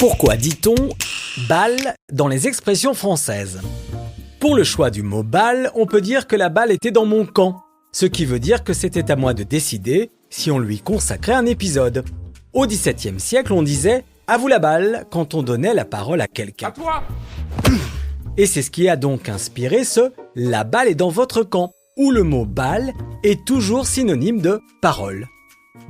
Pourquoi dit-on « balle » dans les expressions françaises? Pour le choix du mot « balle », on peut dire que la balle était dans mon camp, ce qui veut dire que c'était à moi de décider si on lui consacrait un épisode. Au XVIIe siècle, on disait « à vous la balle » quand on donnait la parole à quelqu'un. À toi. Et c'est ce qui a donc inspiré ce « la balle est dans votre camp » où le mot « balle » est toujours synonyme de « parole ».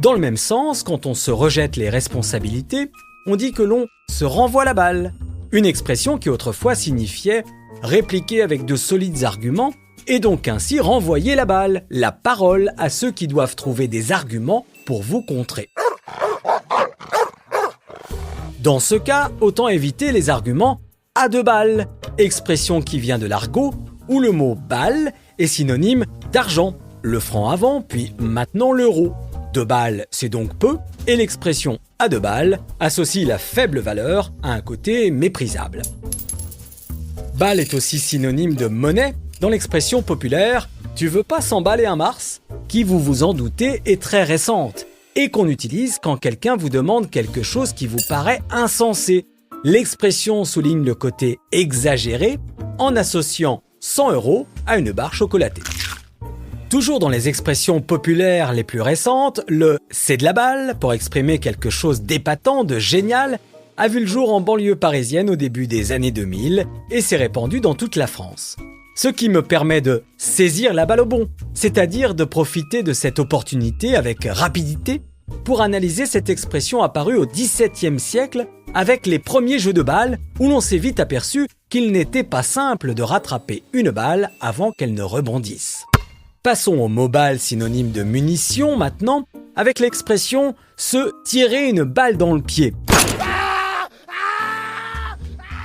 Dans le même sens, quand on se rejette les responsabilités, on dit que l'on se renvoie la balle, une expression qui autrefois signifiait répliquer avec de solides arguments et donc ainsi renvoyer la balle, la parole à ceux qui doivent trouver des arguments pour vous contrer. Dans ce cas, autant éviter les arguments à deux balles, expression qui vient de l'argot où le mot balle est synonyme d'argent, le franc avant puis maintenant l'euro. 2 balles, c'est donc peu, et l'expression « à 2 balles » associe la faible valeur à un côté méprisable. Balle est aussi synonyme de monnaie dans l'expression populaire « tu veux pas s'emballer un Mars ?» qui, vous vous en doutez, est très récente et qu'on utilise quand quelqu'un vous demande quelque chose qui vous paraît insensé. L'expression souligne le côté exagéré en associant 100 € à une barre chocolatée. Toujours dans les expressions populaires les plus récentes, le « c'est de la balle » pour exprimer quelque chose d'épatant, de génial, a vu le jour en banlieue parisienne au début des années 2000 et s'est répandu dans toute la France. Ce qui me permet de saisir la balle au bond, c'est-à-dire de profiter de cette opportunité avec rapidité pour analyser cette expression apparue au XVIIe siècle avec les premiers jeux de balles où l'on s'est vite aperçu qu'il n'était pas simple de rattraper une balle avant qu'elle ne rebondisse. Passons au mot balle synonyme de munition maintenant, avec l'expression « se tirer une balle dans le pied ».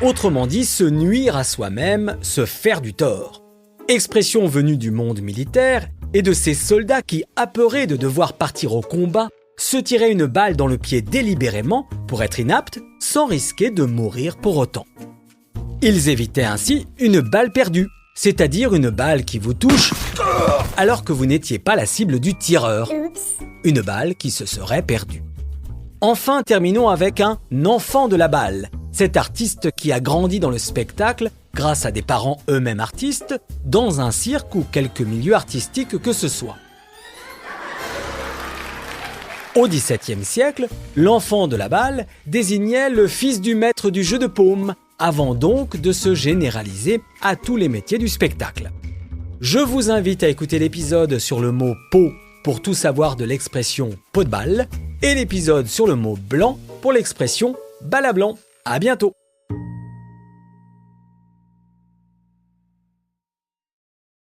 Autrement dit, se nuire à soi-même, se faire du tort. Expression venue du monde militaire et de ces soldats qui, apeurés de devoir partir au combat, se tiraient une balle dans le pied délibérément pour être inaptes sans risquer de mourir pour autant. Ils évitaient ainsi une balle perdue, c'est-à-dire une balle qui vous touche alors que vous n'étiez pas la cible du tireur. Une balle qui se serait perdue. Enfin, terminons avec un enfant de la balle, cet artiste qui a grandi dans le spectacle grâce à des parents eux-mêmes artistes, dans un cirque ou quelque milieu artistique que ce soit. Au XVIIe siècle, l'enfant de la balle désignait le fils du maître du jeu de paume, avant donc de se généraliser à tous les métiers du spectacle. Je vous invite à écouter l'épisode sur le mot « pot » pour tout savoir de l'expression « pot de balle » et l'épisode sur le mot « blanc » pour l'expression « balle à blanc ». À bientôt.